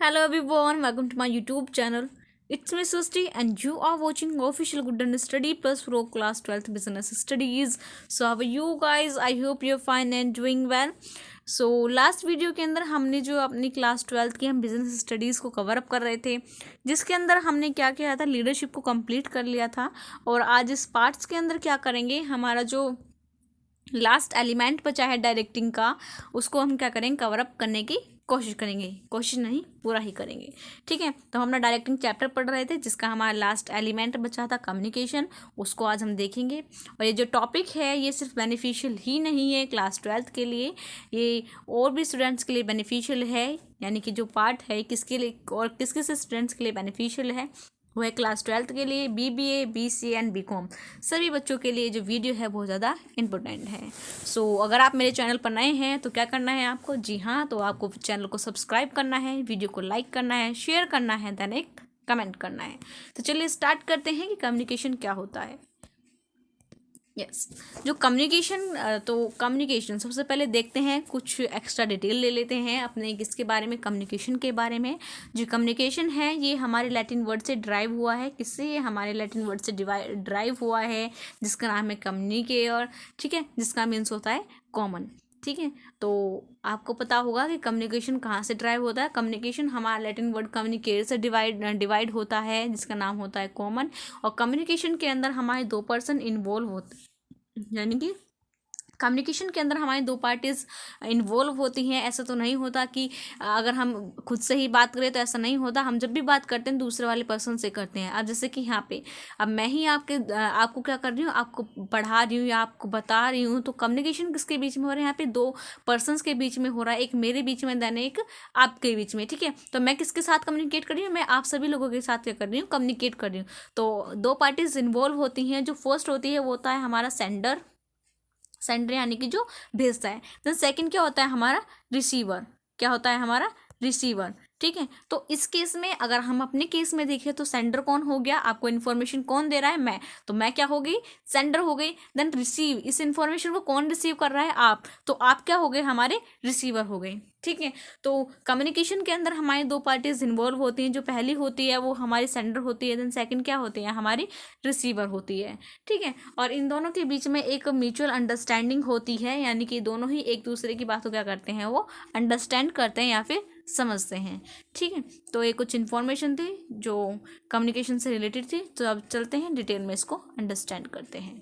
Hello everyone, welcome to my YouTube channel. It's me Susti and you are watching official Good and Study Plus Pro Class 12th Business Studies. So how are you guys? I hope you're fine and doing well. So last video के अंदर हमने जो अपनी class 12th की हम business studies को cover up कर रहे थे, जिसके अंदर हमने क्या किया था, लीडरशिप को कंप्लीट कर लिया था। और आज इस पार्ट्स के अंदर क्या करेंगे, हमारा जो लास्ट एलिमेंट बचा है डायरेक्टिंग का, उसको हम क्या करेंगे, कवर अप करने की कोशिश करेंगे। कोशिश नहीं, पूरा ही करेंगे। ठीक है, तो हम ना डायरेक्टिंग चैप्टर पढ़ रहे थे, जिसका हमारा लास्ट एलिमेंट बचा था कम्युनिकेशन, उसको आज हम देखेंगे। और ये जो टॉपिक है ये सिर्फ बेनिफिशियल ही नहीं है क्लास 12th के लिए, ये और भी स्टूडेंट्स के लिए बेनिफिशियल है। यानी कि जो पार्ट है किसके लिए और किस किस स्टूडेंट्स के लिए बेनिफिशियल है, वो है क्लास 12th के लिए, BBA, BCA एंड BCom सभी बच्चों के लिए जो वीडियो है बहुत ज़्यादा इंपॉर्टेंट है। सो अगर आप मेरे चैनल पर नए हैं तो क्या करना है आपको, जी हाँ, तो आपको चैनल को सब्सक्राइब करना है, वीडियो को लाइक करना है, शेयर करना है, देन एक कमेंट करना है। तो चलिए स्टार्ट करते हैं कि कम्युनिकेशन क्या होता है। यस, जो कम्युनिकेशन, तो कम्युनिकेशन सबसे पहले देखते हैं, कुछ एक्स्ट्रा डिटेल ले लेते हैं अपने किसके बारे में, कम्युनिकेशन के बारे में। जो कम्युनिकेशन है ये हमारे लैटिन वर्ड से ड्राइव हुआ है। किससे? ये हमारे लैटिन वर्ड से ड्राइव हुआ है, जिसका नाम है कम्युनिकेयर। ठीक है, जिसका मीन्स होता है कॉमन। ठीक है, तो आपको पता होगा कि कम्युनिकेशन कहाँ से ड्राइव होता है। कम्युनिकेशन हमारा लैटिन वर्ड कम्युनिकेट से डिवाइड होता है, जिसका नाम होता है कॉमन। और कम्युनिकेशन के अंदर हमारे दो पर्सन इन्वॉल्व होते, यानी कि कम्युनिकेशन के अंदर हमारी दो पार्टीज इन्वॉल्व होती हैं। ऐसा तो नहीं होता कि अगर हम खुद से ही बात करें, तो ऐसा नहीं होता। हम जब भी बात करते हैं दूसरे वाले पर्सन से करते हैं। अब जैसे कि यहाँ पे अब मैं ही आपको क्या कर रही हूँ, आपको पढ़ा रही हूँ या आपको बता रही हूँ, तो कम्युनिकेशन किसके बीच में हो रहा है, यहाँ पे दो पर्सनस के बीच में हो रहा है, एक मेरे बीच में देन एक आपके बीच में। ठीक है, तो मैं किसके साथ कम्युनिकेट कर रही हूँ, मैं आप सभी लोगों के साथ क्या कर रही हूँ, कम्युनिकेट कर रही हूँ। तो दो पार्टीज इन्वॉल्व होती हैं। जो फर्स्ट होती है वो होता है हमारा सेंडर यानी कि जो भेजता है। देन सेकंड क्या होता है हमारा, रिसीवर। क्या होता है हमारा, रिसीवर। ठीक है, तो इस केस में अगर हम अपने केस में देखें तो सेंडर कौन हो गया, आपको इन्फॉर्मेशन कौन दे रहा है, मैं। तो मैं क्या हो गई, सेंडर हो गई। देन रिसीव, इस इन्फॉर्मेशन को कौन रिसीव कर रहा है, आप। तो आप क्या हो गए, हमारे रिसीवर हो गए। ठीक है, तो कम्युनिकेशन के अंदर हमारी दो पार्टीज इन्वॉल्व होती हैं। जो पहली होती है वो हमारी सेंडर होती है, देन सेकंड क्या होती है, हमारी रिसीवर होती है। ठीक है, और इन दोनों के बीच में एक म्यूचुअल अंडरस्टैंडिंग होती है, यानी कि दोनों ही एक दूसरे की बात को क्या करते हैं, वो अंडरस्टैंड करते हैं या फिर समझते हैं। ठीक है, तो ये कुछ इन्फॉर्मेशन थी जो कम्युनिकेशन से रिलेटेड थी। तो अब चलते हैं डिटेल में इसको अंडरस्टैंड करते हैं।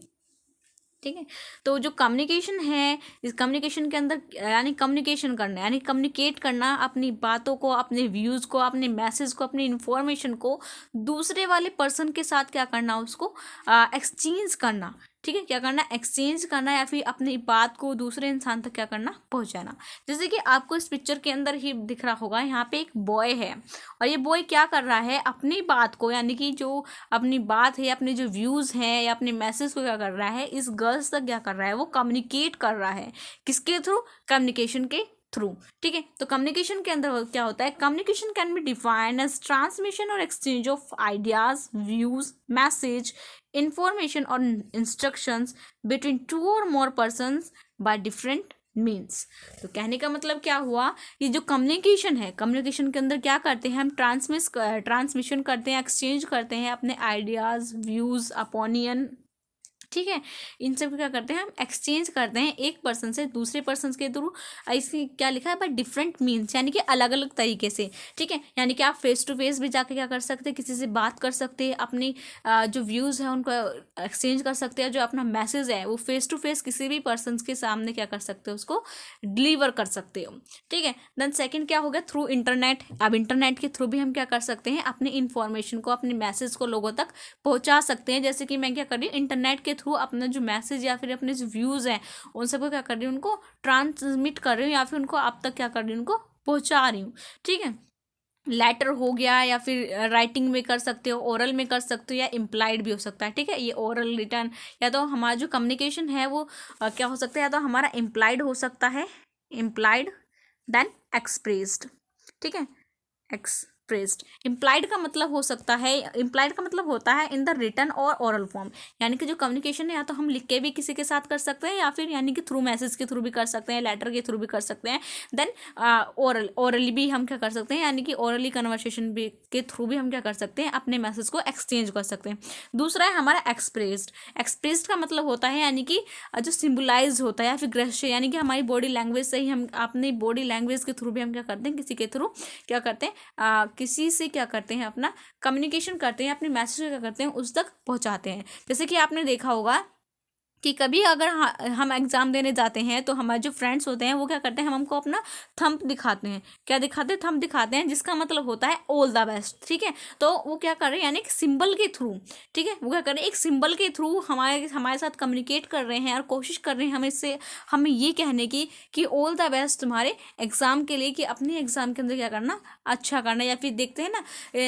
ठीक है, तो जो कम्युनिकेशन है, इस कम्युनिकेशन के अंदर यानी कम्युनिकेशन करना, यानी कम्युनिकेट करना, अपनी बातों को, अपने व्यूज़ को, अपने मैसेज को, अपनी इन्फॉर्मेशन को दूसरे वाले पर्सन के साथ क्या करना, उसको एक्सचेंज करना। ठीक है, क्या करना, एक्सचेंज करना, या फिर अपनी बात को दूसरे इंसान तक क्या करना, पहुंचाना। जैसे कि आपको इस पिक्चर के अंदर ही दिख रहा होगा, यहाँ पे एक बॉय है, और ये बॉय क्या कर रहा है, अपनी बात को, यानी कि जो अपनी बात है, अपने जो व्यूज़ हैं या अपने मैसेज को क्या कर रहा है, इस गर्ल्स तक क्या कर रहा है, वो कम्युनिकेट कर रहा है। किसके थ्रू, कम्युनिकेशन के थ्रू। ठीक है, तो कम्युनिकेशन के अंदर क्या होता है, communication can be defined as transmission और exchange of ideas, views, message, information और इंस्ट्रक्शंस बिटवीन टू और more persons by different means. तो कहने का मतलब क्या हुआ, ये जो कम्युनिकेशन है, कम्युनिकेशन के अंदर क्या करते हैं हम, ट्रांसमिशन करते हैं, एक्सचेंज करते हैं अपने आइडियाज़, व्यूज़, ओपिनियन। ठीक है, इन सब को क्या करते हैं हम, एक्सचेंज करते हैं एक पर्सन से दूसरे पर्सन के थ्रू। ऐसी क्या लिखा है, बट डिफरेंट मीन्स, यानी कि अलग अलग तरीके से। ठीक है, यानी कि आप फेस टू फेस भी जाके क्या कर सकते हैं, किसी से बात कर सकते हैं, अपनी जो व्यूज़ है उनको एक्सचेंज कर सकते हैं। जो अपना मैसेज है वो फेस टू फेस किसी भी पर्सन के सामने क्या कर सकते हो, उसको डिलीवर कर सकते हो। ठीक है, देन सेकंड क्या हो गया, थ्रू इंटरनेट। अब इंटरनेट के थ्रू भी हम क्या कर सकते हैं, अपनी इन्फॉर्मेशन को, अपने मैसेज को लोगों तक पहुंचा सकते हैं। जैसे कि मैं क्या कर रही हूँ, इंटरनेट के थ्रू अपना जो मैसेज या फिर अपने जो व्यूज़ हैं उन सबको क्या कर रही हूँ, उनको ट्रांसमिट कर रही हूँ, या फिर उनको आप तक क्या कर रही हूँ, उनको पहुँचा रही हूँ। ठीक है, लेटर हो गया, या फिर राइटिंग में कर सकते हो, ओरल में कर सकते हो, या इम्प्लाइड भी हो सकता है। ठीक है, ये ओरल रिटर्न, या तो हमारा जो कम्युनिकेशन है वो क्या हो सकता है, या तो हमारा इम्प्लाइड हो सकता है, इम्प्लाइड, देन एक्सप्रेस्ड। ठीक है, एक्सप्रेस्ड, एक्सप्रेस्ड। इम्प्लाइड का मतलब हो सकता है, इम्प्लाइड का मतलब होता है इन द रिटन और ओरल फॉर्म, यानी कि जो कम्युनिकेशन है या तो हम लिख के भी किसी के साथ कर सकते हैं या फिर यानी कि थ्रू मैसेज के थ्रू भी कर सकते हैं, लेटर के थ्रू भी कर सकते हैं। देन ओरली भी हम क्या कर सकते हैं, यानी कि ओरली कन्वर्सेशन भी के थ्रू भी हम क्या कर सकते हैं, अपने मैसेज को एक्सचेंज कर सकते हैं। दूसरा है हमारा एक्सप्रेस्ड। एक्सप्रेस्ड का मतलब होता है यानी कि जो सिंबलाइज होता है या फिर ग्रेस्चर, यानी कि हमारी बॉडी लैंग्वेज से ही हम अपनी बॉडी लैंग्वेज के थ्रू भी हम क्या करते हैं, किसी के थ्रू क्या करते हैं, किसी से क्या करते हैं, अपना कम्युनिकेशन करते हैं, अपने मैसेज क्या करते हैं उस तक पहुंचाते हैं। जैसे कि आपने देखा होगा कि कभी अगर हम एग्ज़ाम देने जाते हैं तो हमारे जो फ्रेंड्स होते हैं वो क्या करते हैं, हम हमको अपना थंब दिखाते हैं। क्या दिखाते हैं? थंब दिखाते हैं, जिसका मतलब होता है ऑल द बेस्ट। ठीक है, तो वो क्या कर रहे हैं, यानी एक सिंबल के थ्रू, ठीक है, वो क्या कर रहे हैं, एक सिंबल के थ्रू हमारे हमारे साथ कम्युनिकेट कर रहे हैं और कोशिश कर रहे हैं हमें ये कहने की कि ऑल द बेस्ट तुम्हारे एग्ज़ाम के लिए, कि अपने एग्ज़ाम के अंदर क्या करना, अच्छा करना। या फिर देखते हैं ना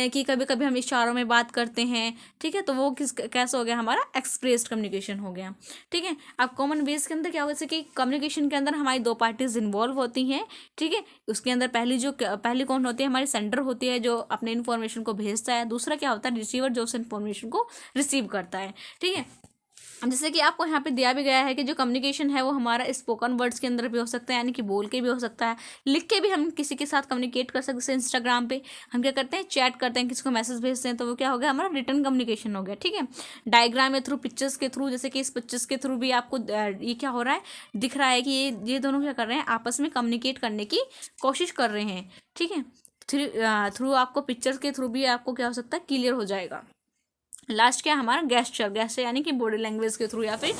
कि कभी कभी हम इशारों में बात करते हैं, ठीक है, तो वो कैसा हो गया, हमारा एक्सप्रेस्ड कम्युनिकेशन हो गया। ठीक है, अब कॉमन बेस के अंदर क्या होगा, जैसे कि कम्युनिकेशन के अंदर हमारी दो पार्टीज इन्वॉल्व होती हैं। ठीक है, उसके अंदर पहली कौन होती है, हमारी सेंडर होती है जो अपने इन्फॉर्मेशन को भेजता है। दूसरा क्या होता है, रिसीवर जो उस इन्फॉर्मेशन को रिसीव करता है। ठीक है, अब जैसे कि आपको यहाँ पे दिया भी गया है कि जो कम्युनिकेशन है वो हमारा स्पोकन वर्ड्स के अंदर भी हो सकता है, यानी कि बोल के भी हो सकता है, लिख के भी हम किसी के साथ कम्युनिकेट कर सकते हैं। जैसे इंस्टाग्राम पे हम क्या करते हैं, चैट करते हैं, किसी को मैसेज भेजते हैं, तो वो क्या हो गया, हमारा रिटर्न कम्युनिकेशन हो गया। ठीक है, डायग्राम या थ्रू, पिक्चर्स के थ्रू, जैसे कि इस पिक्चर्स के थ्रू भी आपको ये क्या हो रहा है, दिख रहा है कि ये दोनों क्या कर रहे हैं, आपस में कम्युनिकेट करने की कोशिश कर रहे हैं। ठीक है, थ्रू आपको पिक्चर्स के थ्रू भी आपको क्या हो सकता है, क्लियर हो जाएगा। लास्ट क्या है हमारा, गेस्चर यानी कि बॉडी लैंग्वेज के थ्रू या फिर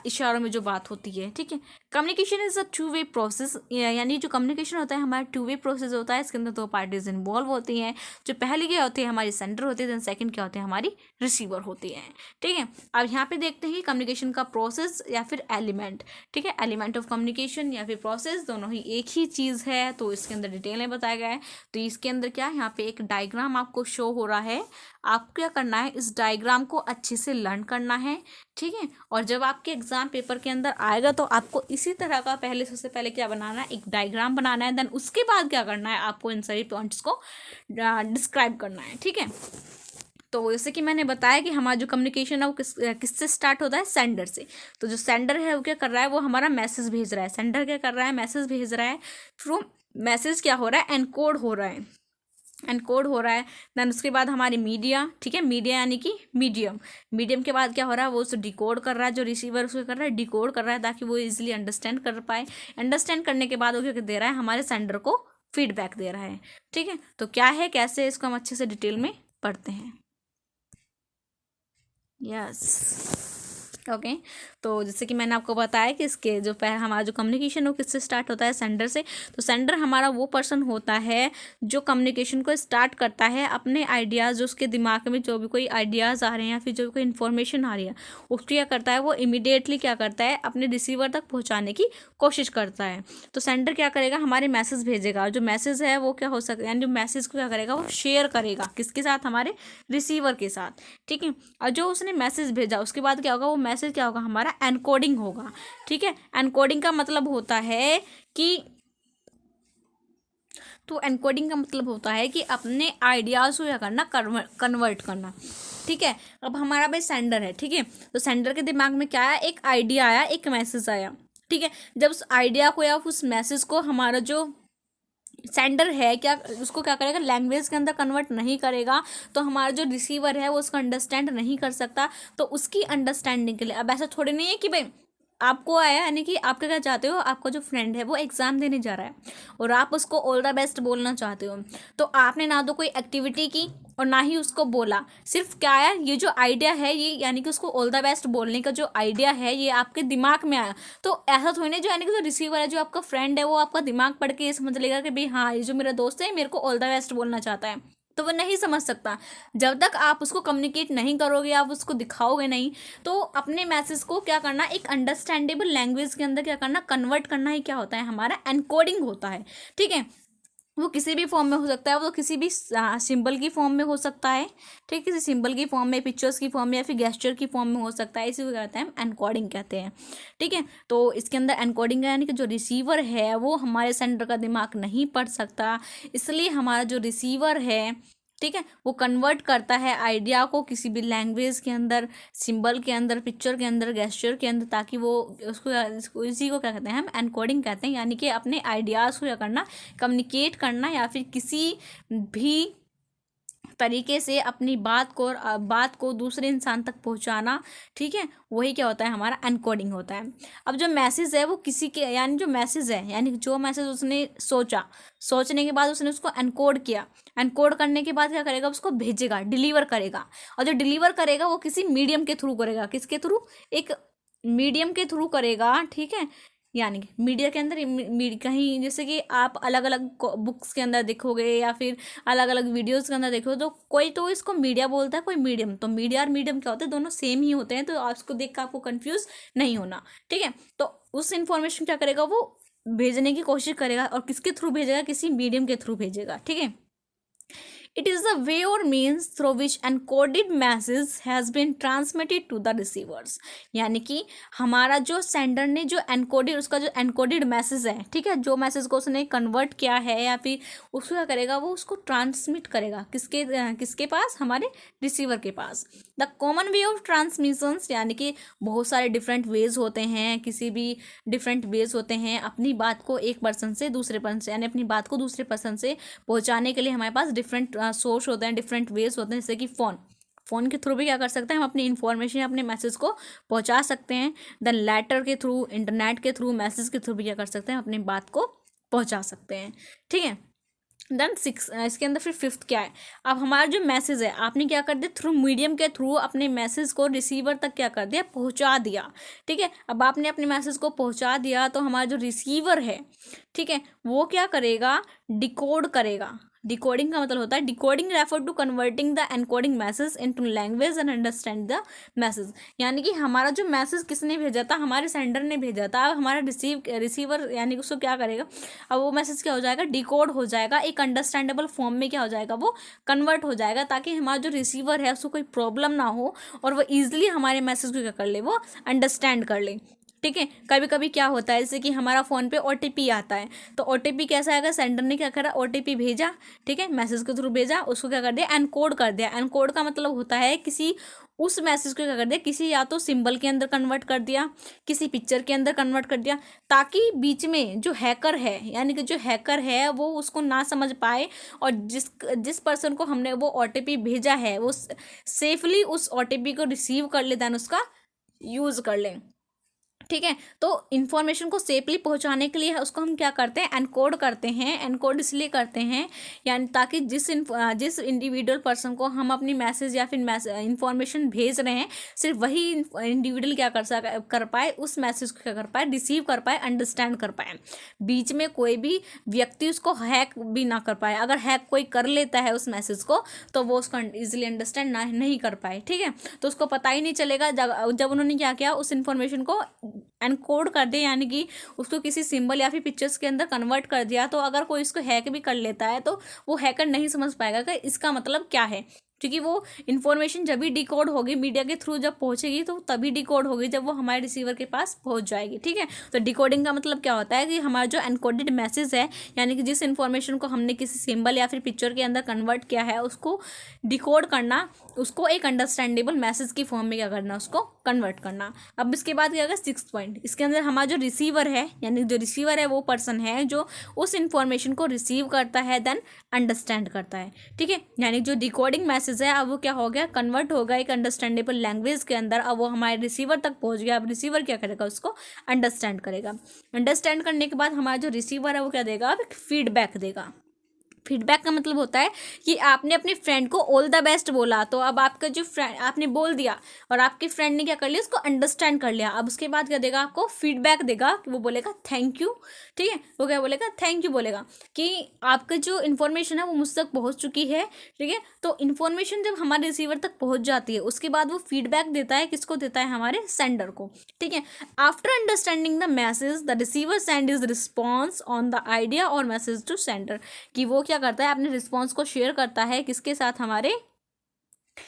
इशारों में जो बात होती है। ठीक है, communication is a two way process, यानी जो कम्युनिकेशन होता है हमारा टू वे प्रोसेस होता है। इसके अंदर दो पार्टीज इन्वॉल्व होती हैं। जो पहली क्या होती है, हमारी सेंडर होती है, देन सेकंड क्या होती है, हमारी रिसीवर होती है। ठीक है, अब यहाँ पे देखते हैं कम्युनिकेशन का प्रोसेस या फिर एलिमेंट। ठीक है, एलिमेंट ऑफ कम्युनिकेशन या फिर प्रोसेस दोनों ही एक ही चीज़ है, तो इसके अंदर डिटेल में बताया गया है। तो इसके अंदर क्या है, यहाँ पे एक डायग्राम आपको शो हो रहा है। आपको क्या करना है, इस डायग्राम को अच्छे से लर्न करना है। ठीक है, और जब आपके एग्जाम पेपर के अंदर आएगा तो आपको इसी तरह का सबसे पहले क्या बनाना है, एक डायग्राम बनाना है। देन उसके बाद क्या करना है, आपको इन सभी पॉइंट्स को डिस्क्राइब करना है। ठीक है, तो जैसे कि मैंने बताया कि हमारा जो कम्युनिकेशन है वो किससे स्टार्ट होता है, सेंडर से। तो जो सेंडर है वो क्या कर रहा है, वो हमारा मैसेज भेज रहा है। सेंडर क्या कर रहा है, मैसेज भेज रहा है। थ्रू मैसेज क्या हो रहा है, एनकोड हो रहा है, एनकोड हो रहा है। देन उसके बाद हमारी मीडिया, ठीक है, मीडिया यानी कि मीडियम के बाद क्या हो रहा है, वो उसे डिकोड कर रहा है। जो रिसीवर उसको कर रहा है, डिकोड कर रहा है, ताकि वो इजीली अंडरस्टैंड कर पाए। अंडरस्टैंड करने के बाद वो क्या दे रहा है, हमारे सेंडर को फीडबैक दे रहा है। ठीक है, तो क्या है, कैसे, इसको हम अच्छे से डिटेल में पढ़ते हैं। यस, ओके, तो जैसे कि मैंने आपको बताया कि इसके जो हमारा जो कम्युनिकेशन है वो किससे स्टार्ट होता है, सेंडर से। तो सेंडर हमारा वो पर्सन होता है जो कम्युनिकेशन को स्टार्ट करता है अपने आइडियाज़, जो उसके दिमाग में जो भी कोई आइडियाज़ आ रहे हैं या फिर जो भी कोई इन्फॉर्मेशन आ रही है, उसको क्या करता है, वो इमीडिएटली क्या करता है, अपने रिसीवर तक पहुँचाने की कोशिश करता है। तो सेंडर क्या करेगा, हमारे मैसेज भेजेगा, और जो मैसेज है वो क्या हो सकता है, यानी जो मैसेज को क्या करेगा, वो शेयर करेगा किसके साथ, हमारे रिसीवर के साथ। ठीक है, और जो उसने मैसेज भेजा उसके बाद क्या होगा, वो मैसेज क्या होगा, हमारा एनकोडिंग होगा। ठीक है, एनकोडिंग का मतलब होता है कि एनकोडिंग का मतलब होता है कि अपने आइडियाज़ को क्या करना, कन्वर्ट करना। ठीक है, अब हमारा भाई सेंडर है। ठीक है, तो सेंडर के दिमाग में क्या आया, एक आइडिया आया, एक मैसेज आया। ठीक है, जब उस आइडिया को या उस मैसेज को हमारा जो सेंडर है क्या, उसको क्या करेगा, लैंग्वेज के अंदर कन्वर्ट नहीं करेगा, तो हमारा जो रिसीवर है वो उसको अंडरस्टैंड नहीं कर सकता। तो उसकी अंडरस्टैंडिंग के लिए, अब ऐसा थोड़ी नहीं है कि भाई आपको आया, यानी कि आप क्या चाहते हो, आपका जो फ्रेंड है वो एग्ज़ाम देने जा रहा है और आप उसको ऑल द बेस्ट बोलना चाहते हो, तो आपने ना तो कोई एक्टिविटी की और ना ही उसको बोला। सिर्फ क्या आया, ये जो आइडिया है, ये यानी कि उसको ऑल द बेस्ट बोलने का जो आइडिया है ये आपके दिमाग में आया। तो ऐसा थोड़ी ना, जो यानी कि जो रिसीवर है, जो आपका फ्रेंड है, वो आपका दिमाग पढ़ के ये समझ लेगा कि भाई हाँ, ये जो मेरा दोस्त है मेरे को ऑल द बेस्ट बोलना चाहता है। तो वो नहीं समझ सकता। जब तक आप उसको कम्युनिकेट नहीं करोगे, आप उसको दिखाओगे नहीं, तो अपने मैसेज को क्या करना, एक अंडरस्टैंडेबल लैंग्वेज के अंदर क्या करना, कन्वर्ट करना ही क्या होता है, हमारा एनकोडिंग होता है। ठीक है, वो किसी भी फॉर्म में हो सकता है, वो किसी भी सिंबल की फॉर्म में हो सकता है, ठीक, किसी सिंबल की फॉर्म में, पिक्चर्स की फॉर्म में, या फिर गेस्चर की फॉर्म में हो सकता है। इसी को कहते हैं हम एनकोडिंग कहते हैं, ठीक है। तो इसके अंदर एनकोडिंग यानी कि जो रिसीवर है वो हमारे सेंडर का दिमाग नहीं पढ़ सकता, इसलिए हमारा जो रिसीवर है, ठीक है, वो कन्वर्ट करता है आइडिया को किसी भी लैंग्वेज के अंदर, सिंबल के अंदर, पिक्चर के अंदर, गेस्चर के अंदर, ताकि वो इसी को क्या कहते हैं हम एनकोडिंग कहते हैं। यानी कि अपने आइडियाज़ को क्या करना, कम्युनिकेट करना, या फिर किसी भी तरीके से अपनी बात को दूसरे इंसान तक पहुंचाना, ठीक है, वही क्या होता है, हमारा एनकोडिंग होता है। अब जो मैसेज है वो किसी के, यानी जो मैसेज है, यानी जो मैसेज उसने सोचा, सोचने के बाद उसने उसको एनकोड किया, एनकोड करने के बाद क्या करेगा, उसको भेजेगा, डिलीवर करेगा। और जो डिलीवर करेगा वो किसी मीडियम के थ्रू करेगा, किसके थ्रू, एक मीडियम के थ्रू करेगा, ठीक है। यानी कि मीडिया के अंदर कहीं, जैसे कि आप अलग अलग बुक्स के अंदर देखोगे या फिर अलग अलग वीडियोस के अंदर देखोगे, तो कोई तो इसको मीडिया बोलता है, कोई मीडियम। तो मीडिया और मीडियम क्या होते हैं, दोनों सेम ही होते हैं, तो आपको देख कर आपको कंफ्यूज नहीं होना, ठीक है। तो उस इंफॉर्मेशन क्या करेगा, वो भेजने की कोशिश करेगा, और किसके थ्रू भेजेगा, किसी मीडियम के थ्रू भेजेगा, ठीक है। It is the way or means through which encoded message has been transmitted to the receivers। यानी कि हमारा जो सेंडर ने जो एनकोडेड, उसका जो एनकोडेड मैसेज है, ठीक है, जो मैसेज को उसने कन्वर्ट किया है, या फिर उसको क्या करेगा, वो उसको ट्रांसमिट करेगा किसके पास, हमारे रिसीवर के पास। The common way of transmissions, यानी कि बहुत सारे डिफरेंट वेज होते हैं, किसी भी डिफरेंट वेज होते हैं अपनी बात को एक पर्सन से दूसरे पर्सन से, यानी अपनी बात को दूसरे पर्सन से पहुंचाने के लिए हमारे पास डिफरेंट सोर्स होते हैं, डिफरेंट वेज होते हैं। जैसे कि फ़ोन के थ्रू भी क्या कर सकते हैं हम, अपनी इन्फॉर्मेशन, अपने मैसेज को पहुंचा सकते हैं। देन लेटर के थ्रू, इंटरनेट के थ्रू, मैसेज के थ्रू भी क्या कर सकते हैं, अपनी बात को पहुंचा सकते हैं, ठीक है। देन इसके अंदर फिर फिफ्थ क्या है, अब हमारा जो मैसेज है, आपने क्या कर दिया, थ्रू मीडियम के थ्रू अपने मैसेज को रिसीवर तक क्या कर दिया, पहुंचा दिया, ठीक है। अब आपने अपने मैसेज को पहुंचा दिया, तो हमारा जो रिसीवर है, ठीक है, वो क्या करेगा, डिकोड करेगा। डिकोडिंग का मतलब होता है, decoding refer to converting the encoding message into language and understand the message. यानी कि हमारा जो मैसेज किसने भेजा था, हमारे सेंडर ने भेजा था, अब हमारा रिसीवर यानी कि उसको क्या करेगा, अब वो मैसेज क्या हो जाएगा, डिकोड हो जाएगा, एक अंडरस्टैंडेबल फॉर्म में क्या हो जाएगा, वो कन्वर्ट हो जाएगा, ताकि हमारा जो रिसीवर है उसको कोई प्रॉब्लम ना हो, और वो ईजिली हमारे मैसेज को क्या कर ले, वो अंडरस्टैंड कर ले, ठीक है। कभी कभी क्या होता है, जैसे कि हमारा फ़ोन पे OTP आता है, तो OTP कैसा आएगा, सेंडर ने क्या करा, OTP भेजा, ठीक है, मैसेज के थ्रू भेजा, उसको क्या कर दिया, एनकोड कर दिया। एनकोड का मतलब होता है किसी उस मैसेज को क्या कर दिया, किसी या तो सिंबल के अंदर कन्वर्ट कर दिया, किसी पिक्चर के अंदर कन्वर्ट कर दिया, ताकि बीच में जो हैकर है, यानी कि जो हैकर है वो उसको ना समझ पाए, और जिस पर्सन को हमने वो OTP भेजा है वो सेफली उस OTP को रिसीव कर ले, देन उसका यूज़ कर लें, ठीक है। तो इन्फॉर्मेशन को सेफली पहुंचाने के लिए उसको हम क्या करते हैं, एनकोड करते हैं। एनकोड इसलिए करते हैं, यानी ताकि जिस इंडिविजुअल पर्सन को हम अपनी मैसेज या फिर इन्फॉर्मेशन भेज रहे हैं, सिर्फ वही इंडिविजुअल क्या कर पाए, उस मैसेज को क्या कर पाए, रिसीव कर पाए, अंडरस्टैंड कर पाए, बीच में कोई भी व्यक्ति उसको हैक भी ना कर पाए। अगर हैक कोई कर लेता है उस मैसेज को, तो वो उसको ईजिली अंडरस्टैंड नहीं कर पाए, ठीक है। तो उसको पता ही नहीं चलेगा, जब उन्होंने क्या किया, उस इन्फॉर्मेशन को एनकोड कर दे, यानी कि उसको किसी सिंबल या फिर पिक्चर्स के अंदर कन्वर्ट कर दिया, तो अगर कोई इसको हैक भी कर लेता है, तो वो हैकर नहीं समझ पाएगा कि इसका मतलब क्या है, क्योंकि वो इन्फॉर्मेशन जब भी डिकोड होगी, मीडिया के थ्रू जब पहुंचेगी, तो तभी डिकोड होगी जब वो हमारे रिसीवर के पास पहुंच जाएगी, ठीक है। तो डिकोडिंग का मतलब क्या होता है कि हमारा जो एनकोडेड मैसेज है, यानी कि जिस इन्फॉर्मेशन को हमने किसी सिंबल या फिर पिक्चर के अंदर कन्वर्ट किया है, उसको डिकोड करना, उसको एक अंडरस्टैंडेबल मैसेज की फॉर्म में क्या करना, उसको कन्वर्ट करना। अब इसके बाद क्या होगा, 6th पॉइंट, इसके अंदर हमारा जो रिसीवर है, यानी जो रिसीवर है वो पर्सन है जो उस इन्फॉर्मेशन को रिसीव करता है, देन अंडरस्टैंड करता है, ठीक है। यानी जो डिकोडिंग मैसेज है, अब वो क्या हो गया, कन्वर्ट हो गया एक अंडरस्टैंडेबल लैंग्वेज के अंदर, अब वो हमारे रिसीवर तक पहुंच गया। अब रिसीवर क्या करेगा, उसको अंडरस्टैंड करेगा। अंडरस्टैंड करने के बाद हमारा जो रिसीवर है वो क्या देगा, अब फीडबैक देगा। फीडबैक का मतलब होता है कि आपने अपने फ्रेंड को ऑल द बेस्ट बोला, तो अब आपका जो फ्रेंड आपने बोल दिया और आपके फ्रेंड ने क्या कर लिया, उसको अंडरस्टैंड कर लिया। अब उसके बाद क्या देगा, आपको फीडबैक देगा कि वो बोलेगा थैंक यू। ठीक है, वो क्या बोलेगा, थैंक यू बोलेगा कि आपका जो इन्फॉर्मेशन है वो मुझ तक पहुंच चुकी है। ठीक है, तो इन्फॉर्मेशन जब हमारे रिसीवर तक पहुंच जाती है उसके बाद वो फीडबैक देता है, किसको देता है, हमारे सेंडर को। ठीक है, after understanding the message the receiver send is response on the idea और मैसेज टू सेंडर, कि वो क्या करता है, अपने रिस्पॉन्स को शेयर करता है किसके साथ, हमारे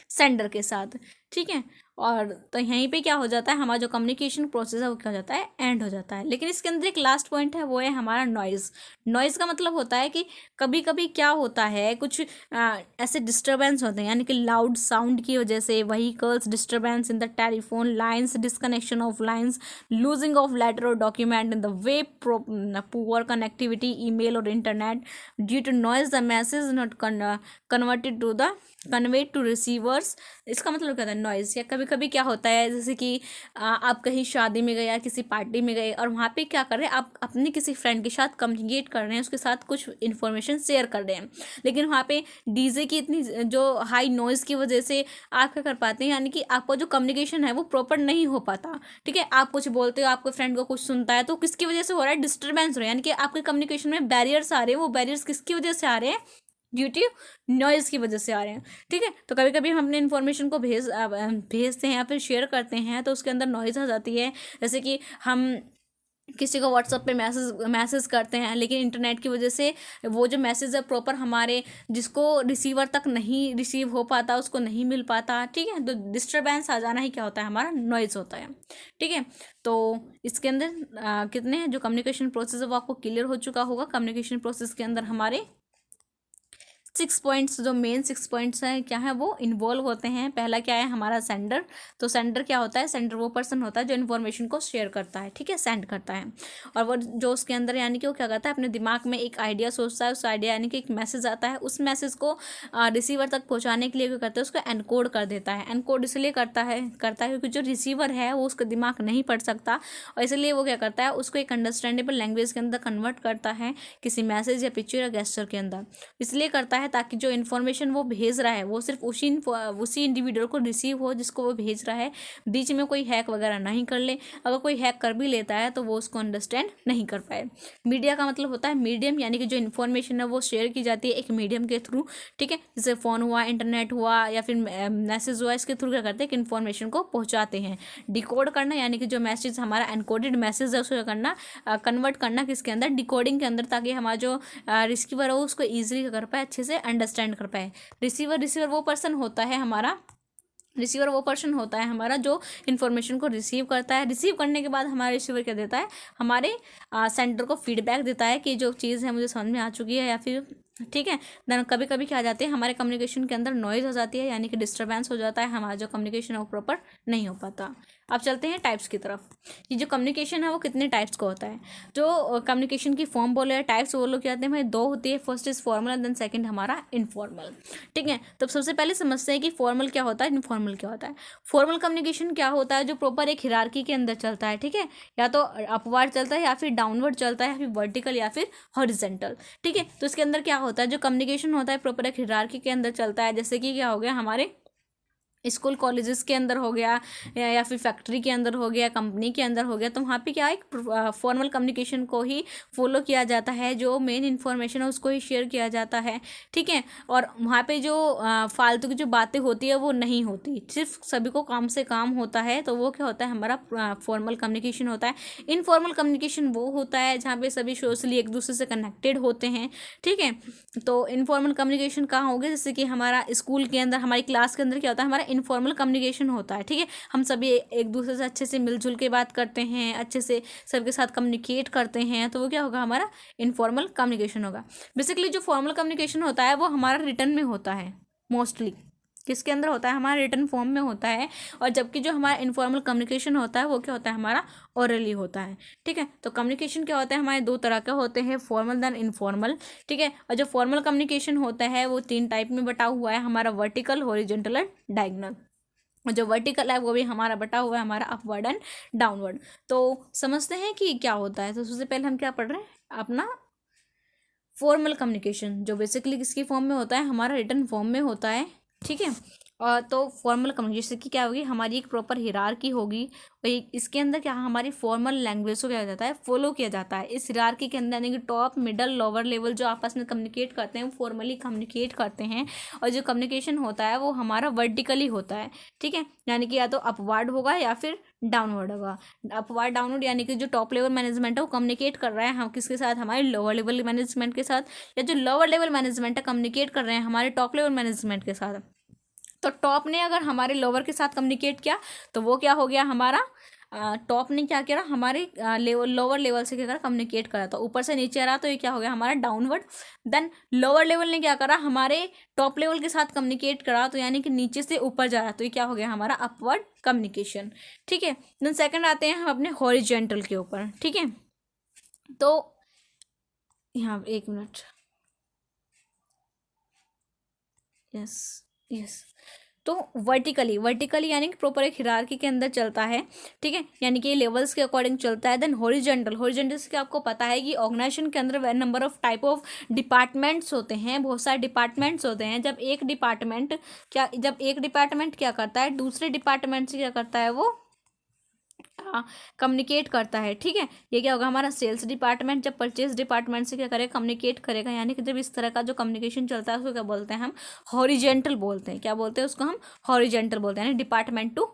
सेंडर के साथ। ठीक है, और तो यहीं पे क्या हो जाता है, हमारा जो कम्युनिकेशन प्रोसेस है वो क्या हो जाता है, एंड हो जाता है। लेकिन इसके अंदर एक लास्ट पॉइंट है, वो है हमारा नॉइज़। नॉइज़ का मतलब होता है कि कभी कभी क्या होता है, कुछ ऐसे डिस्टर्बेंस होते हैं, यानी कि लाउड साउंड की वजह से, vehicles disturbance in the telephone lines, disconnection of lines, loosing of letter और document in the way, poor connectivity, email और internet, due to noise the message not converted to the conveyed to receivers. इसका मतलब क्या होता है, noise. या कभी कभी क्या होता है, जैसे कि आप कहीं शादी में गए या किसी पार्टी में गए और वहाँ पे क्या कर रहे हैं, आप अपने किसी फ्रेंड के साथ कम्युनिकेट कर रहे हैं, उसके साथ कुछ इन्फॉर्मेशन शेयर कर रहे हैं, लेकिन वहाँ पे डीजे की इतनी जो हाई नॉइज़ की वजह से आप क्या कर पाते हैं, यानी कि आपका जो कम्युनिकेशन है वो प्रॉपर नहीं हो पाता। ठीक है, आप कुछ बोलते हो, आपके फ्रेंड को कुछ सुनता है, तो किसकी वजह से हो रहा है, डिस्टर्बेंस हो रहा है, यानी कि आपके कम्युनिकेशन में बैरियर्स आ रहे हैं। वो बैरियर्स किसकी वजह से आ रहे हैं, ड्यू टू नॉइज़ की वजह से आ रहे हैं। ठीक है, तो कभी कभी हम अपने इन्फॉर्मेशन को भेजते हैं या फिर शेयर करते हैं तो उसके अंदर नॉइज़ आ जाती है। जैसे कि हम किसी को व्हाट्सएप पे मैसेज करते हैं, लेकिन इंटरनेट की वजह से वो जो मैसेज है प्रॉपर हमारे जिसको रिसीवर तक नहीं रिसीव हो पाता, उसको नहीं मिल पाता। ठीक है, तो डिस्टर्बेंस आ जाना ही क्या होता है, हमारा नॉइज़ होता है। ठीक है, तो इसके अंदर कितने जो कम्युनिकेशन प्रोसेस है वो आपको क्लियर हो चुका होगा। कम्युनिकेशन प्रोसेस के अंदर हमारे 6 पॉइंट्स, जो मेन 6 पॉइंट्स हैं क्या है, वो इन्वॉल्व होते हैं। पहला क्या है, हमारा सेंडर। तो सेंडर क्या होता है, सेंडर वो पर्सन होता है जो इन्फॉर्मेशन को शेयर करता है। ठीक है, सेंड करता है। और वो जो उसके अंदर यानी कि वो क्या करता है, अपने दिमाग में एक आइडिया सोचता है, उस आइडिया यानी कि एक मैसेज आता है, उस मैसेज को रिसीवर तक पहुँचाने के लिए क्या करता है, उसको एनकोड कर देता है। एनकोड इसलिए करता है क्योंकि जो रिसीवर है वो उसका दिमाग नहीं पढ़ सकता, और इसलिए वो क्या करता है, उसको एक अंडरस्टैंडेबल लैंग्वेज के अंदर कन्वर्ट करता है, किसी मैसेज या पिक्चर या गेस्चर के अंदर। इसलिए करता है ताकि जो इन्फॉर्मेशन वो भेज रहा है वो सिर्फ उसी इंडिविजुअल को रिसीव हो जिसको वो भेज रहा है, बीच में कोई हैक वगैरह नहीं कर ले। अगर कोई हैक कर भी लेता है तो वो उसको अंडरस्टैंड नहीं कर पाए। मीडिया का मतलब होता है मीडियम, यानी कि जो इन्फॉर्मेशन है वो शेयर की जाती है एक मीडियम के थ्रू। ठीक है, जैसे फ़ोन हुआ, इंटरनेट हुआ या फिर मैसेज हुआ, इसके थ्रू क्या करते हैं कि इन्फॉर्मेशन को पहुँचाते हैं। डिकोड करना, यानी कि जो मैसेज हमारा एनकोडेड मैसेज है उसको करना, कन्वर्ट करना किसके अंदर, डिकोडिंग के अंदर, ताकि हमारा जो रिसीवर हो उसको ईजिली कर पाए, अच्छे से अंडरस्टैंड कर पाए। रिसीवर वो पर्सन होता है हमारा, जो इन्फॉर्मेशन को रिसीव करता है। रिसीव करने के बाद हमारा रिसीवर क्या देता है, हमारे सेंटर को फीडबैक देता है कि जो चीज़ है मुझे समझ में आ चुकी है, या फिर ठीक है। देन कभी कभी क्या आ जाते हैं, हमारे कम्युनिकेशन के अंदर नॉइज़ हो जाती है, यानी कि डिस्टर्बेंस हो जाता है, हमारा जो कम्युनिकेशन है वो प्रॉपर नहीं हो पाता। अब चलते हैं टाइप्स की तरफ। ये जो कम्युनिकेशन है वो कितने टाइप्स का होता है, जो कम्युनिकेशन की फॉर्म बोले या टाइप्स वो लोग क्या होते हैं भाई, दो होती है। First is formal and then second हमारा इनफॉर्मल। ठीक है, तो सबसे पहले समझते हैं कि फॉर्मल क्या होता है, इनफॉर्मल क्या होता है। फॉर्मल कम्युनिकेशन क्या होता है, जो प्रॉपर एक हिरार्की के अंदर चलता है। ठीक है, या तो अपवर्ड चलता है या फिर डाउनवर्ड चलता है या फिर वर्टिकल या फिर हॉरिजेंटल। ठीक है, तो इसके अंदर क्या होता है, जो कम्युनिकेशन होता है प्रॉपर एक हिरार्की के अंदर चलता है। जैसे कि क्या हो गया, हमारे स्कूल कॉलेजेस के अंदर हो गया, या फिर फैक्ट्री के अंदर हो गया, कंपनी के अंदर हो गया, तो वहाँ पे क्या एक फॉर्मल कम्युनिकेशन को ही फॉलो किया जाता है, जो मेन इन्फॉर्मेशन है उसको ही शेयर किया जाता है। ठीक है, और वहाँ पे जो फालतू की जो बातें होती है वो नहीं होती, सिर्फ सभी को काम से काम होता है, तो वो क्या होता है, हमारा फॉर्मल कम्युनिकेशन होता है। इनफॉर्मल कम्युनिकेशन वो होता है जहाँ पे सभी सोशली एक दूसरे से कनेक्टेड होते हैं। ठीक है, तो इनफॉर्मल कम्युनिकेशन कहाँ होगा, जैसे कि हमारा स्कूल के अंदर, हमारी क्लास के अंदर क्या होता है, हमारा इनफॉर्मल कम्युनिकेशन होता है। ठीक है, हम सभी एक दूसरे से अच्छे से मिलजुल के बात करते हैं, अच्छे से सबके साथ कम्युनिकेट करते हैं, तो वो क्या होगा, हमारा इनफॉर्मल कम्युनिकेशन होगा। बेसिकली जो फॉर्मल कम्युनिकेशन होता है वो हमारा रिटर्न में होता है, मोस्टली किसके अंदर होता है, हमारा रिटर्न फॉर्म में होता है। और जबकि जो हमारा इनफॉर्मल कम्युनिकेशन होता है वो क्या होता है, हमारा ओरली होता है। ठीक है, तो कम्युनिकेशन क्या होता है, हमारे दो तरह के होते हैं, फॉर्मल देन इनफॉर्मल। ठीक है, और जो फॉर्मल कम्युनिकेशन होता है वो 3 टाइप में बटा हुआ है, हमारा वर्टिकल, हॉरिजॉन्टल एंड डायगोनल। और जो वर्टिकल है वो भी हमारा बटा हुआ है, हमारा अपवर्ड एंड डाउनवर्ड। तो समझते हैं कि क्या होता है। तो सबसे पहले हम क्या पढ़ रहे हैं, अपना फॉर्मल कम्युनिकेशन जो बेसिकली किसकी फॉर्म में होता है, हमारा रिटन फॉर्म में होता है, ठीक है। और तो फॉर्मल कम्युनिकेशन की क्या होगी, हमारी एक प्रॉपर हिरार्की होगी, और इसके अंदर क्या हमारी फॉर्मल लैंग्वेज को क्या जाता है, फॉलो किया जाता है। इस हिरार्की के अंदर यानी कि टॉप मिडल लोअर लेवल जो आपस में कम्युनिकेट करते हैं वो फॉर्मली कम्युनिकेट करते हैं, और जो कम्युनिकेशन होता है वो हमारा वर्टिकली होता है, ठीक है। यानी कि या तो अपवर्ड होगा या फिर डाउनवर्ड होगा। अपवर्ड डाउनवर्ड यानी कि जो टॉप लेवल मैनेजमेंट है वो कम्युनिकेट कर रहा है हम किसके साथ, हमारे लोअर लेवल मैनेजमेंट के साथ, या जो लोअर लेवल मैनेजमेंट है कम्युनिकेट कर रहे हैं हमारे टॉप लेवल मैनेजमेंट के साथ। तो टॉप ने अगर हमारे लोअर के साथ कम्युनिकेट किया तो वो क्या हो गया हमारा, टॉप ने क्या किया, हमारे लोअर लेवल से क्या करा, कम्युनिकेट करा। तो ऊपर से नीचे आ रहा तो ये क्या हो गया हमारा डाउनवर्ड। देन लोअर लेवल ने क्या करा, हमारे टॉप लेवल के साथ कम्युनिकेट करा, तो यानी कि नीचे से ऊपर जा रहा तो ये क्या हो गया हमारा अपवर्ड कम्युनिकेशन, ठीक है। देन सेकंड आते हैं हम अपने हॉरिजेंटल के ऊपर, ठीक है। तो यहाँ एक मिनट, यस यस। तो वर्टिकली यानी कि प्रॉपर एक हिरार्की के अंदर चलता है, ठीक है, यानी कि लेवल्स के अकॉर्डिंग चलता है। देन हॉरिजेंटल से आपको पता है कि ऑर्गेनाइजेशन के अंदर number of type of departments होते हैं, बहुत सारे डिपार्टमेंट्स होते हैं। जब एक डिपार्टमेंट क्या करता है दूसरे डिपार्टमेंट से क्या करता है वो कम्युनिकेट करता है, ठीक है। ये क्या होगा हमारा सेल्स डिपार्टमेंट जब परचेज डिपार्टमेंट से क्या करेगा, कम्युनिकेट करेगा, यानी कि जब इस तरह का जो कम्युनिकेशन चलता है उसको क्या बोलते हैं हम, हॉरिजेंटल बोलते हैं। क्या बोलते हैं उसको हम, हॉरिजेंटल बोलते हैं, यानी डिपार्टमेंट टू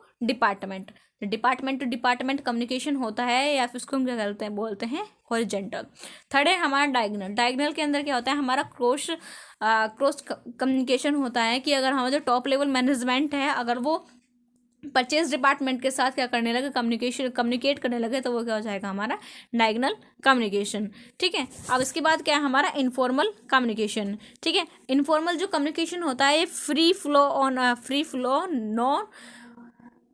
डिपार्टमेंट कम्युनिकेशन होता है, या फिर उसको हम क्या बोलते हैं हॉरिजेंटल। थर्ड है हमारा डायगनल के अंदर क्या होता है हमारा क्रॉस कम्युनिकेशन होता है, कि अगर हमारा जो टॉप लेवल मैनेजमेंट है अगर वो परचेज डिपार्टमेंट के साथ क्या करने लगे, कम्युनिकेट करने लगे, तो वो क्या हो जाएगा हमारा डायगनल कम्युनिकेशन, ठीक है। अब इसके बाद क्या है हमारा इनफॉर्मल कम्युनिकेशन, ठीक है। इनफॉर्मल जो कम्युनिकेशन होता है ये free flow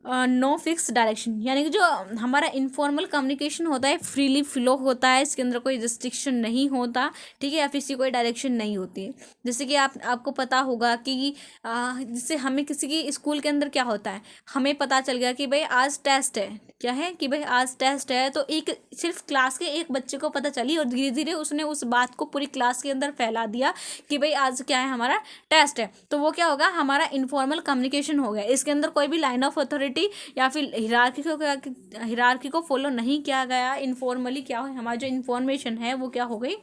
no fix direction, यानी कि जो हमारा इनफॉर्मल कम्युनिकेशन होता है फ्रीली फ्लो होता है, इसके अंदर कोई रिस्ट्रिक्शन नहीं होता, ठीक है, या फिर इसकी कोई डायरेक्शन नहीं होती। जैसे कि आपको पता होगा कि जैसे हमें किसी की स्कूल के अंदर क्या होता है, हमें पता चल गया कि भाई आज टेस्ट है, क्या है कि भाई आज टेस्ट है, तो एक सिर्फ क्लास के एक बच्चे को पता चली और धीरे धीरे उसने उस बात को पूरी क्लास के अंदर फैला दिया कि भाई आज क्या है हमारा टेस्ट है, तो वो क्या होगा हमारा इनफॉर्मल कम्युनिकेशन हो गया। इसके अंदर कोई भी लाइन ऑफ अथॉरिटी या फिर हिरार्की को फॉलो नहीं किया गया, इनफॉर्मली क्या हो हमारी जो इन्फॉर्मेशन है वो क्या हो गई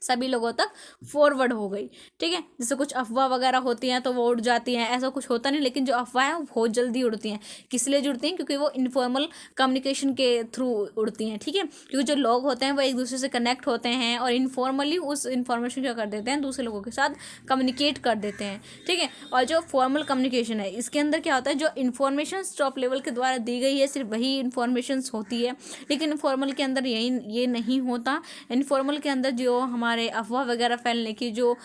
सभी लोगों तक फॉरवर्ड हो गई, ठीक है। जैसे कुछ अफवाह वगैरह होती हैं तो वो उड़ जाती हैं, ऐसा कुछ होता नहीं, लेकिन जो अफवाह है वो बहुत जल्दी उड़ती हैं। किस लिए जुड़ती हैं, क्योंकि वो इनफॉर्मल कम्युनिकेशन के थ्रू उड़ती हैं, ठीक है। क्योंकि जो लोग होते हैं वो एक दूसरे से कनेक्ट होते हैं और इनफॉर्मली उस इन्फॉर्मेशन क्या कर देते हैं दूसरे लोगों के साथ कम्युनिकेट कर देते हैं, ठीक है। और जो फॉर्मल कम्युनिकेशन है इसके अंदर क्या होता है, जो इन्फॉर्मेशन टॉप लेवल के द्वारा दी गई है सिर्फ वही इन्फॉर्मेशन होती है, लेकिन इनफॉर्मल के अंदर ये नहीं होता। इनफॉर्मल के अंदर जो हमारे अफवाह वगैरह फैलने की जो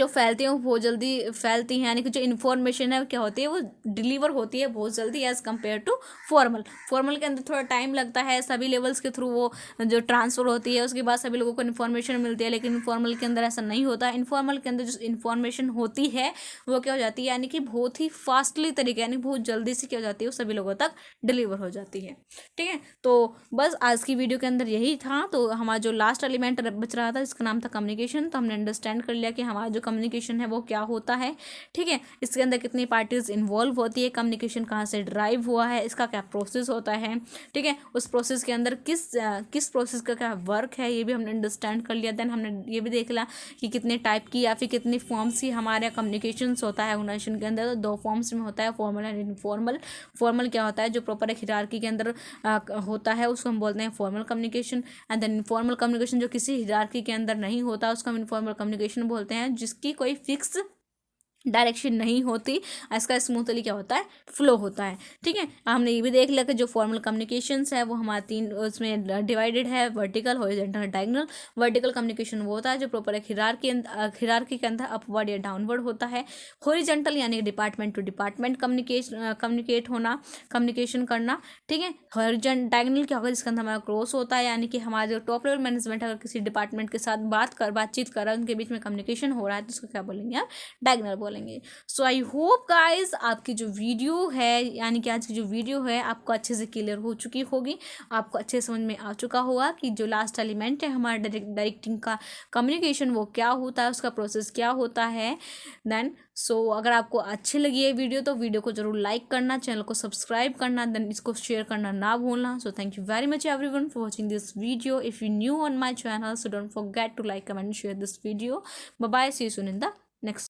फैलती हैं वो बहुत जल्दी फैलती हैं, यानी कि जो इन्फॉर्मेशन है क्या होती है वो डिलीवर होती है बहुत जल्दी एज़ कम्पेयर टू फॉर्मल के अंदर थोड़ा टाइम लगता है, सभी लेवल्स के थ्रू वो जो ट्रांसफ़र होती है उसके बाद सभी लोगों को इन्फॉर्मेशन मिलती है, लेकिन इनफॉर्मल के अंदर ऐसा नहीं होता। इनफॉर्मल के अंदर जो इन्फॉर्मेशन होती है वो क्या हो जाती है, यानी कि बहुत ही फास्टली तरीके यानी बहुत जल्दी से क्या हो जाती है वो सभी लोगों तक डिलीवर हो जाती है, ठीक है। तो बस आज की वीडियो के अंदर यही था। तो हमारा जो लास्ट एलिमेंट बच रहा था इसका नाम था कम्युनिकेशन, तो हमने अंडरस्टैंड कर लिया कि हमारा जो कम्युनिकेशन है वो क्या होता है, ठीक है। इसके अंदर कितनी पार्टीज इन्वॉल्व होती है, कम्युनिकेशन कहाँ से ड्राइव हुआ है, इसका क्या प्रोसेस होता है, ठीक है। उस प्रोसेस के अंदर किस प्रोसेस का क्या वर्क है ये भी हमने अंडरस्टैंड कर लिया। देन हमने ये भी देख लिया कि कितने टाइप की या फिर कितनी फॉर्म्स की हमारे कम्युनिकेशन होता है ऑर्गेनाइजेशन के अंदर। तो 2 फॉर्म्स में होता है, फॉर्मल एंड इनफॉर्मल। फॉर्मल क्या होता है, जो प्रॉपर एक हिरार्की के अंदर होता है उसको हम बोलते हैं formal communication. And then informal communication जो किसी हिरार्की के अंदर नहीं होता उसको हम इनफॉर्मल कम्युनिकेशन बोलते हैं, जिसकी कोई फिक्स डायरेक्शन नहीं होती, इसका स्मूथली क्या होता है फ्लो होता है, ठीक है। हमने ये भी देख लिया कि जो फॉर्मल कम्युनिकेशंस है वो हमारे 3 उसमें डिवाइडेड है, vertical horizontal diagonal. Vertical communication वो होता है जो प्रॉपर एक हिरार्की के अंदर अपवर्ड या डाउनवर्ड होता है। हॉरिजॉन्टल यानी डिपार्टमेंट टू डिपार्टमेंट कम्युनिकेशन करना, ठीक है। डायगोनल क्या होगा, जिसके अंदर हमारा क्रॉस होता है, यानी कि हमारा जो टॉप लेवल मैनेजमेंट अगर किसी डिपार्टमेंट के साथ बातचीत कर रहा है उनके बीच में कम्युनिकेशन हो रहा है तो उसको क्या बोलेंगे आप डायगोनल बोलेंगे। बोलेंगे। सो आई होप गाइज आपकी जो वीडियो है, यानी कि आज की जो वीडियो है, आपको अच्छे से क्लियर हो चुकी होगी, आपको अच्छे समझ में आ चुका होगा कि जो लास्ट एलिमेंट है हमारा डायरेक्टिंग का कम्युनिकेशन, वो क्या होता है, उसका प्रोसेस क्या होता है। देन अगर आपको अच्छी लगी है वीडियो तो वीडियो को जरूर लाइक करना, चैनल को सब्सक्राइब करना, देन इसको शेयर करना ना भूलना। So thank you very much everyone for watching this video. If you new on my channel, so don't forget to like, comment, share this video. Bye bye, see you soon in the next